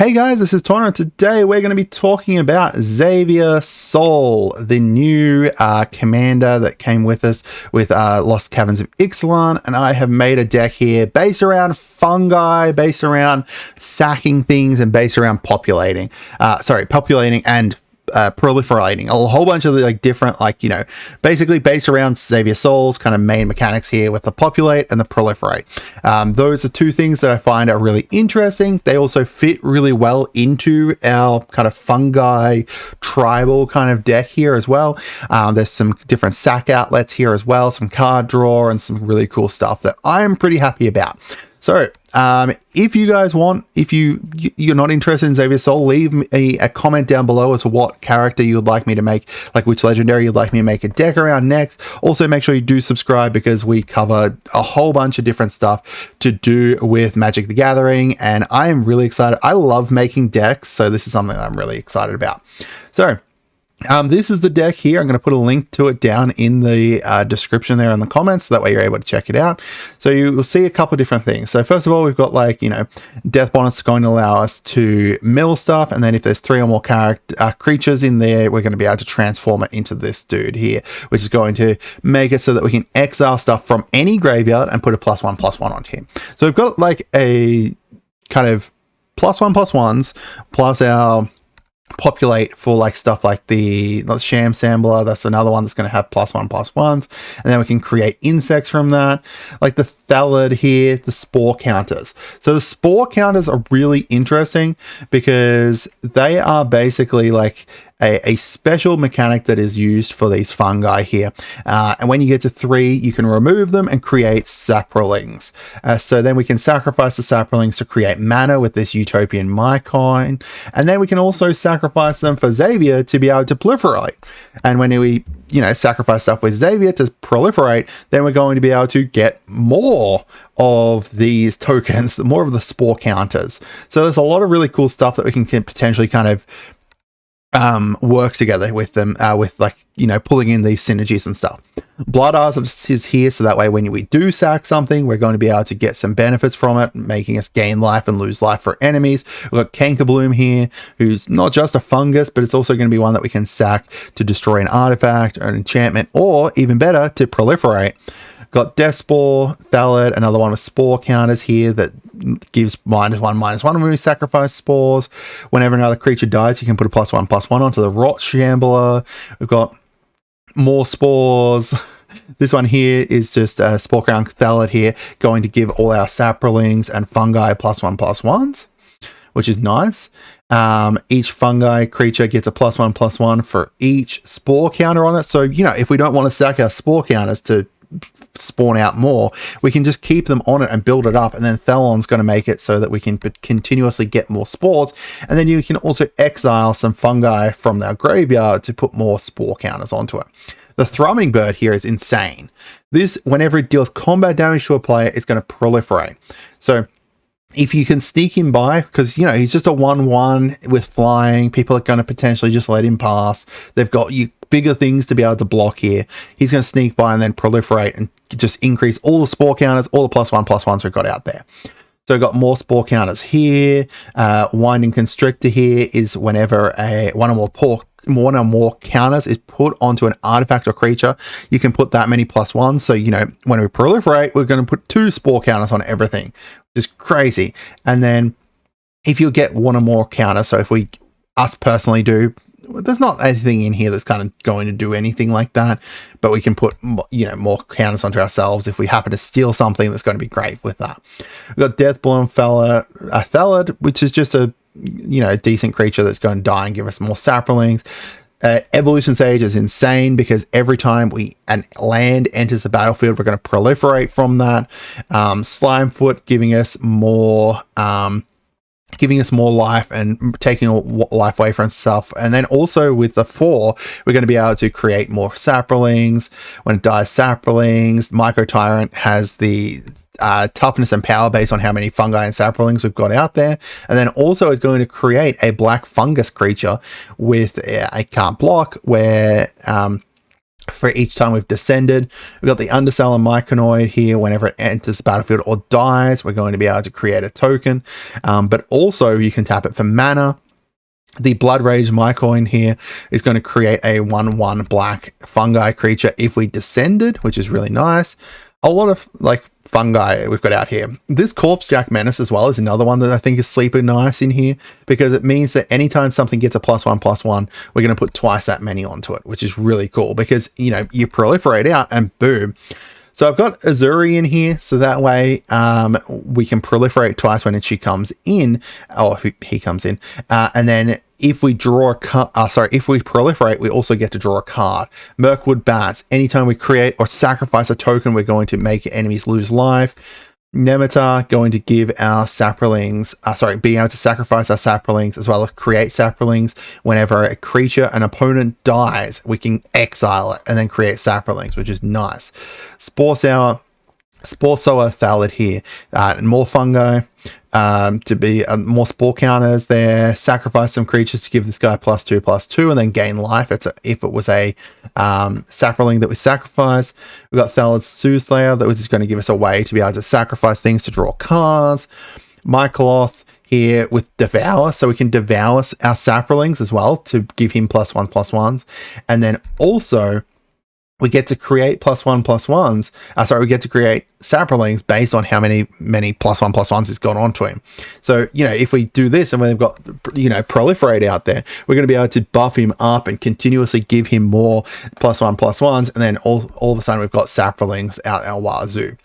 Hey guys, this is Tona. Today we're going to be talking about Xavier Soul, the new commander that came with us with Lost Caverns of Ixalan, and I have made a deck here based around fungi, based around sacking things, and based around populating and proliferating. A whole bunch of different, basically based around Xavier Soul's kind of main mechanics here with the Populate and the Proliferate. Those are two things that I find are really interesting. They also fit really well into our kind of fungi tribal kind of deck here as well. There's some different sack outlets here as well, some card draw, and some really cool stuff that I'm pretty happy about. So if you guys want, if you're not interested in Xavier Soul, leave me a comment down below as to what character you would like me to make, like which legendary you'd like me to make a deck around next. Also, make sure you do subscribe because we cover a whole bunch of different stuff to do with Magic the Gathering, and I am really excited. I love making decks, so this is something that I'm really excited about. So this is the deck here. I'm going to put a link to it down in the description there in the comments. So that way you're able to check it out. So you will see a couple of different things. So first of all, we've got Death Bonnet's going to allow us to mill stuff. And then if there's 3 or more creatures in there, we're going to be able to transform it into this dude here, which is going to make it so that we can exile stuff from any graveyard and put a +1/+1 on him. So we've got a kind of +1/+1s plus our Populate for stuff like the Sham Sampler. That's another one that's going to have +1/+1s, and then we can create insects from that, like the Thalid here, the spore counters. So the spore counters are really interesting because they are basically a special mechanic that is used for these fungi here, and when you get to 3 you can remove them and create saprolings. So then we can sacrifice the saprolings to create mana with this Utopian Mycoin, and then we can also sacrifice them for Xavier to be able to proliferate. And when we sacrifice stuff with Xavier to proliferate, then we're going to be able to get more of these tokens, more of the spore counters. So there's a lot of really cool stuff that we can potentially kind of work together with them, with pulling in these synergies and stuff. Blood Artist is here, so that way when we do sack something, we're going to be able to get some benefits from it, making us gain life and lose life for enemies. We've got Cankerbloom here, who's not just a fungus, but it's also going to be one that we can sack to destroy an artifact or an enchantment, or even better, to proliferate. Got Death Spore, Thalid, another one with spore counters here that gives -1/-1 when we sacrifice spores. Whenever another creature dies, you can put a +1/+1 onto the Rot Shambler. We've got more spores. This one here is just a Spore Crown Thalid here, going to give all our saprolings and fungi +1/+1s, which is nice. Each fungi creature gets a +1/+1 for each spore counter on it. So, if we don't want to sack our spore counters to spawn out more, we can just keep them on it and build it up, and then Thalon's going to make it so that we can continuously get more spores, and then you can also exile some fungi from our graveyard to put more spore counters onto it. The Thrumming Bird here is insane. This, whenever it deals combat damage to a player, it's going to proliferate. So if you can sneak him by, because he's just a 1/1 with flying, people are going to potentially just let him pass. They've got bigger things to be able to block here. He's going to sneak by and then proliferate and just increase all the spore counters, all the +1/+1s we've got out there. So we've got more spore counters here. Winding Constrictor here is whenever one or more counters is put onto an artifact or creature, you can put that many +1s. So, when we proliferate, we're going to put 2 spore counters on everything, which is crazy. And then if you get 1 or more counters, so if us personally do, there's not anything in here that's kind of going to do anything like that, but we can put more counters onto ourselves if we happen to steal something. That's going to be great with that. We've got Deathbloom Thalid, which is just a decent creature that's going to die and give us more saprolings. Evolution Sage is insane because every time an land enters the battlefield, we're going to proliferate from that. Slimefoot giving us more life and taking life away from stuff. And then also with the 4, we're going to be able to create more saprolings. When it dies saprolings, Myco Tyrant has the toughness and power based on how many fungi and saprolings we've got out there, and then also is going to create a black fungus creature with a can't block, where for each time we've descended. We've got the Underseller Myconoid here. Whenever it enters the battlefield or dies, we're going to be able to create a token. But also you can tap it for mana. The Blood Rage Mycoin here is going to create a 1/1 black fungi creature if we descended, which is really nice. A lot of like fungi we've got out here. This Corpse Jack Menace as well is another one that I think is sleeping nice in here, because it means that anytime something gets a +1/+1, we're going to put twice that many onto it, which is really cool, because, you know, you proliferate out and boom. So I've got Azuri in here, so that way we can proliferate twice when she comes in, or he comes in, and then if we draw a card, if we proliferate, we also get to draw a card. Mirkwood Bats, anytime we create or sacrifice a token, we're going to make enemies lose life. Nemeter, going to give our saprolings, being able to sacrifice our saprolings as well as create saprolings. Whenever a creature, an opponent dies, we can exile it and then create saprolings, which is nice. Spore Sower Thallid here, and more fungi to be more spore counters there. Sacrifice some creatures to give this guy +2/+2 and then gain life. If it was a saproling that we sacrifice. We've got Thallid's Soothsayer that was just going to give us a way to be able to sacrifice things to draw cards. Mycoloth here with Devour, so we can devour our saprolings as well to give him +1/+1s, and then also we get to create +1/+1s. We get to create saprolings based on how many +1/+1s has gone onto him. So, you know, if we do this and we've got, you know, Proliferate out there, we're going to be able to buff him up and continuously give him more +1/+1s, and then all of a sudden we've got saprolings out our wazoo.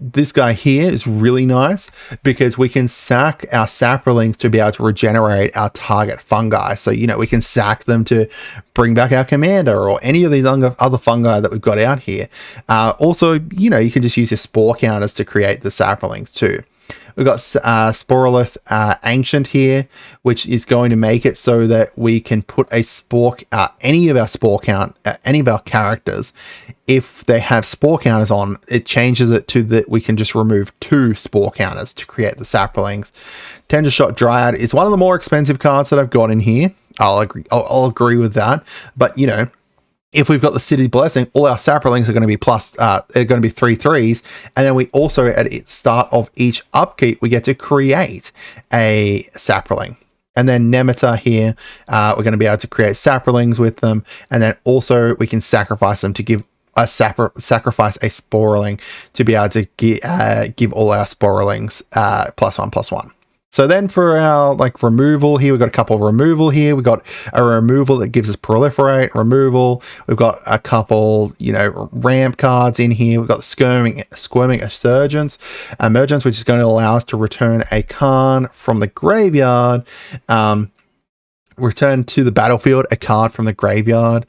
This guy here is really nice because we can sack our saprolings to be able to regenerate our target fungi. So, you know, we can sack them to bring back our commander or any of these other fungi that we've got out here. Also, you know, you can just use your spore counters to create the saprolings too. We've got Sporolith Ancient here, which is going to make it so that we can put a spore, any of our characters, if they have spore counters on, it changes it to that we can just remove 2 spore counters to create the saprolings. Tender Shot Dryad is one of the more expensive cards that I've got in here. I'll agree with that. But, you know, if we've got the City Blessing, all our saprolings are going to be they're going to be 3/3s, and then we also at the start of each upkeep we get to create a saproling. And then Nemeter here, we're going to be able to create saprolings with them, and then also we can sacrifice them to give sacrifice a sporeling to be able to give all our sporelings +1/+1. So then for our like removal here, we've got a couple of removal here. We've got a removal that gives us Proliferate removal. We've got a couple, you know, ramp cards in here. We've got Squirming Emergence, which is going to allow us to return a card from the graveyard. Return to the battlefield a card from the graveyard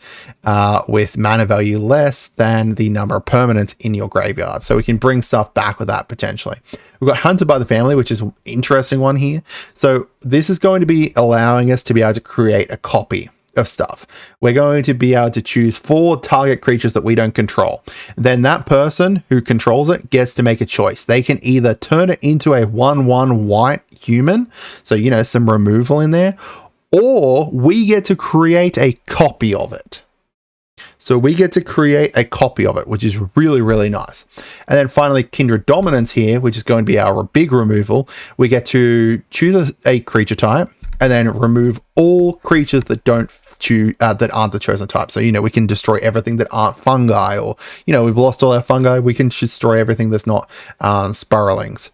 with mana value less than the number of permanents in your graveyard. So we can bring stuff back with that potentially. We've got Hunted by the Family, which is an interesting one here. So this is going to be allowing us to be able to create a copy of stuff. We're going to be able to choose 4 target creatures that we don't control. Then that person who controls it gets to make a choice. They can either turn it into a 1/1 white human, so, you know, some removal in there, or we get to create a copy of it. So we get to create a copy of it, which is really, really nice. And then finally, Kindred Dominance here, which is going to be our big removal. We get to choose a creature type and then remove all creatures that don't choose, that aren't the chosen type. So, you know, we can destroy everything that aren't fungi, or, you know, we've lost all our fungi. We can destroy everything that's not spiralings.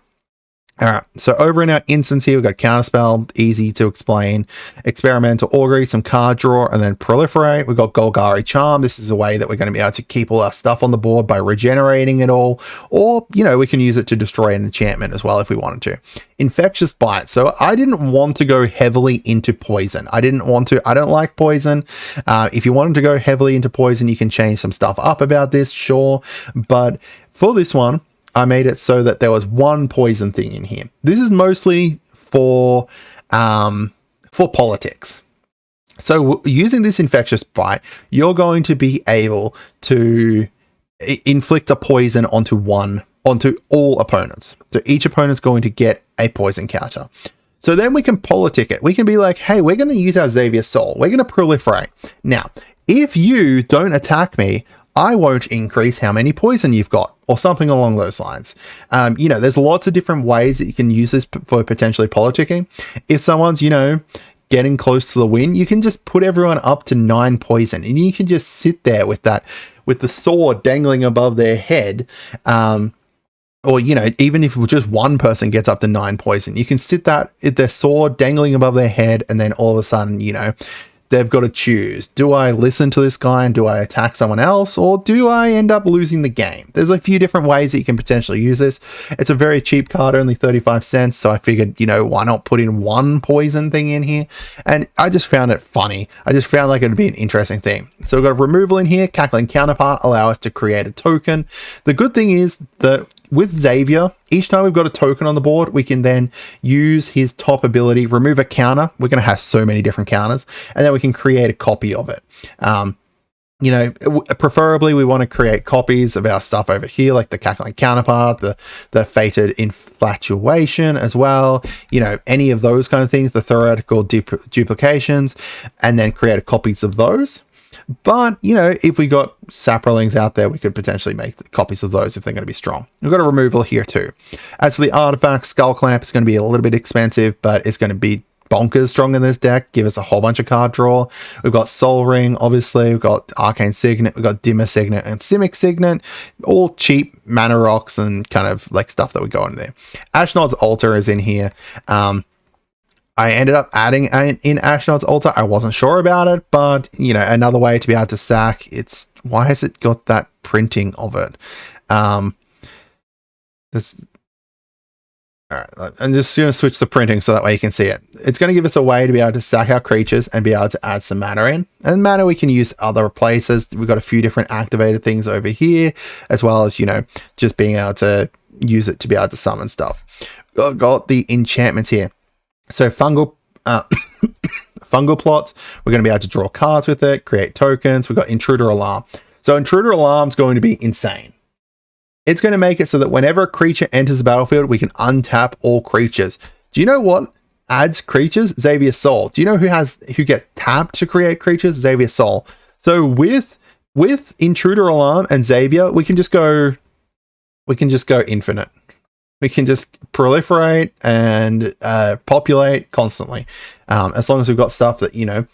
All right, so over in our instance here, we've got Counterspell, easy to explain, Experimental Augury, some card draw, and then Proliferate. We've got Golgari Charm. This is a way that we're going to be able to keep all our stuff on the board by regenerating it all, or, you know, we can use it to destroy an enchantment as well if we wanted to. Infectious Bite. So I didn't want to go heavily into poison. I don't like poison. If you wanted to go heavily into poison, you can change some stuff up about this, sure, but for this one, I made it so that there was 1 poison thing in here. This is mostly for politics. So using this Infectious Bite, you're going to be able to inflict a poison onto all opponents. So each opponent's going to get a poison counter. So then we can politic it. We can be like, hey, we're going to use our Xavier Soul. We're going to proliferate. Now, if you don't attack me, I won't increase how many poison you've got, or something along those lines. You know, there's lots of different ways that you can use this for potentially politicking. If someone's, you know, getting close to the win, you can just put everyone up to 9 poison, and you can just sit there with that, with the sword dangling above their head. Or, you know, even if just one person gets up to 9 poison, you can sit that, their sword dangling above their head, and then all of a sudden, you know, they've got to choose. Do I listen to this guy and do I attack someone else, or do I end up losing the game? There's a few different ways that you can potentially use this. It's a very cheap card, only 35 cents. So I figured, you know, why not put in one poison thing in here? And I just found it funny. I just found like it'd be an interesting thing. So we've got a removal in here. Cackling Counterpart allow us to create a token. The good thing is that with Xavier, each time we've got a token on the board, we can then use his top ability, remove a counter. We're going to have so many different counters, and then we can create a copy of it. You know, preferably we want to create copies of our stuff over here, like the Cackling Counterpart, the Fated Infatuation as well. You know, any of those kind of things, the theoretical duplications, and then create copies of those. But, you know, if we got saprolings out there, we could potentially make copies of those if they're going to be strong. We've got a removal here too. As for the artifact, Skull Clamp is going to be a little bit expensive, but it's going to be bonkers strong in this deck. Give us a whole bunch of card draw. We've got Soul Ring, obviously. We've got Arcane Signet. We've got Dimmer Signet and Simic Signet. All cheap mana rocks and kind of like stuff that we go in there. Ashnod's Altar is in here. I ended up adding in Ashnod's Altar. I wasn't sure about it, but, you know, another way to be able to sack. It's, why has it got that printing of it? All right, I'm just going to switch the printing so that way you can see it. It's going to give us a way to be able to sack our creatures and be able to add some mana in. And mana we can use other places. We've got a few different activated things over here, as well as, you know, just being able to use it to be able to summon stuff. Got the enchantments here. So fungal plots, we're going to be able to draw cards with it, create tokens. We've got Intruder Alarm. So Intruder Alarm is going to be insane. It's going to make it so that whenever a creature enters the battlefield, we can untap all creatures. Do you know what adds creatures? Xavier Soul. Do you know who get tapped to create creatures? Xavier Soul. So with Intruder Alarm and Xavier, we can just go infinite. We can just proliferate and populate constantly, as long as we've got stuff that, you know,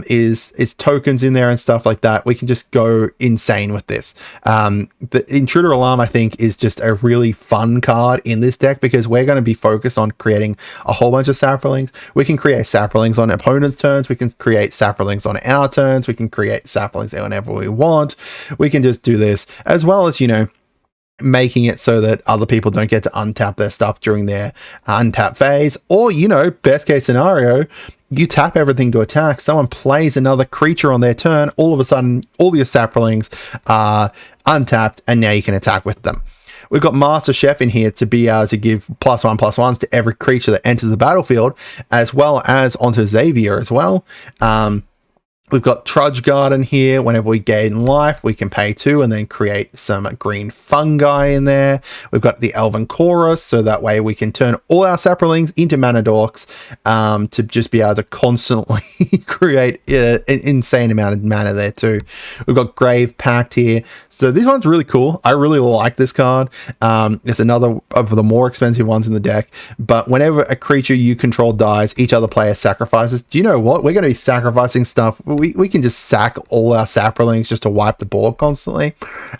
is tokens in there and stuff like that. We can just go insane with this. The Intruder Alarm, I think, is just a really fun card in this deck because we're going to be focused on creating a whole bunch of saprolings. We can create saprolings on opponents' turns. We can create saprolings on our turns. We can create saprolings whenever we want. We can just do this, as well as, you know, making it so that other people don't get to untap their stuff during their untap phase. Or, you know, best case scenario, you tap everything to attack, someone plays another creature on their turn, all of a sudden all your saprolings are untapped, and now you can attack with them. We've got Master Chef in here to be able to give +1/+1s to every creature that enters the battlefield, as well as onto Xavier as well. We've got Trudge Garden here. Whenever we gain life, we can pay 2 and then create some green fungi in there. We've got the Elven Chorus, so that way we can turn all our saprolings into mana dorks, to just be able to constantly create an insane amount of mana there too. We've got Grave Pact here. So this one's really cool. I really like this card. It's another of the more expensive ones in the deck. But whenever a creature you control dies, each other player sacrifices. Do you know what? We're going to be sacrificing stuff. We can just sack all our saprolings just to wipe the board constantly.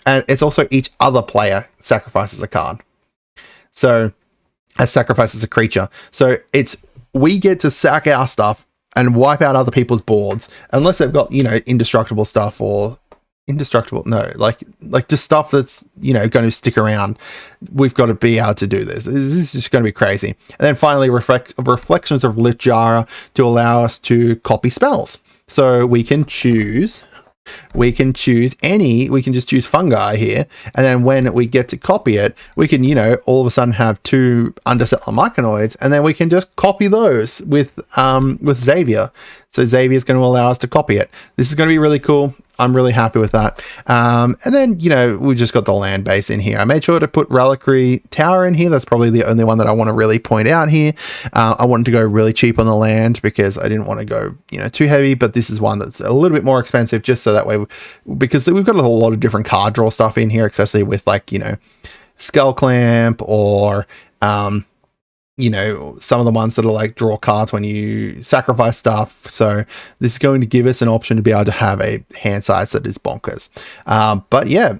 And it's also each other player sacrifices a card. So, sacrifices a creature. So we get to sack our stuff and wipe out other people's boards, unless they've got, you know, indestructible stuff or like just stuff that's, you know, going to stick around. We've got to be able to do this. This is just going to be crazy. And then finally, Reflections of Lichara to allow us to copy spells. So we can choose any, we can just choose fungi here, and then when we get to copy it, we can, you know, all of a sudden have 2 Undersettler Myconoids, and then we can just copy those with Xavier. So Xavier is going to allow us to copy it. This is going to be really cool. I'm really happy with that. And then, you know, we just got the land base in here. I made sure to put Reliquary Tower in here. That's probably the only one that I want to really point out here. I wanted to go really cheap on the land because I didn't want to go, you know, too heavy, but this is one that's a little bit more expensive just so that way, because we've got a lot of different card draw stuff in here, especially with like, you know, Skull Clamp or, you know, some of the ones that are like draw cards when you sacrifice stuff. So this is going to give us an option to be able to have a hand size that is bonkers. But yeah,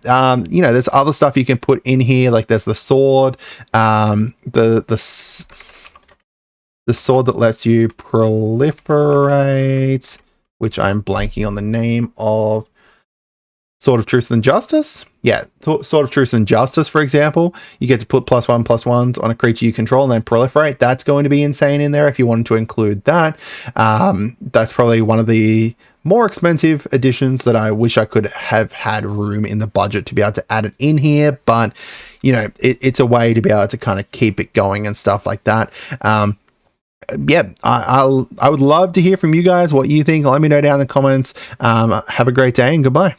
you know, there's other stuff you can put in here. Like there's the sword, the sword that lets you proliferate, which I'm blanking on the name of. Sword of Truth and Justice. Yeah, Sword of Truth and Justice, for example. You get to put +1/+1s on a creature you control and then proliferate. That's going to be insane in there if you wanted to include that. That's probably one of the more expensive additions that I wish I could have had room in the budget to be able to add it in here. But, you know, it's a way to be able to kind of keep it going and stuff like that. Yeah, I would love to hear from you guys what you think. Let me know down in the comments. Have a great day and goodbye.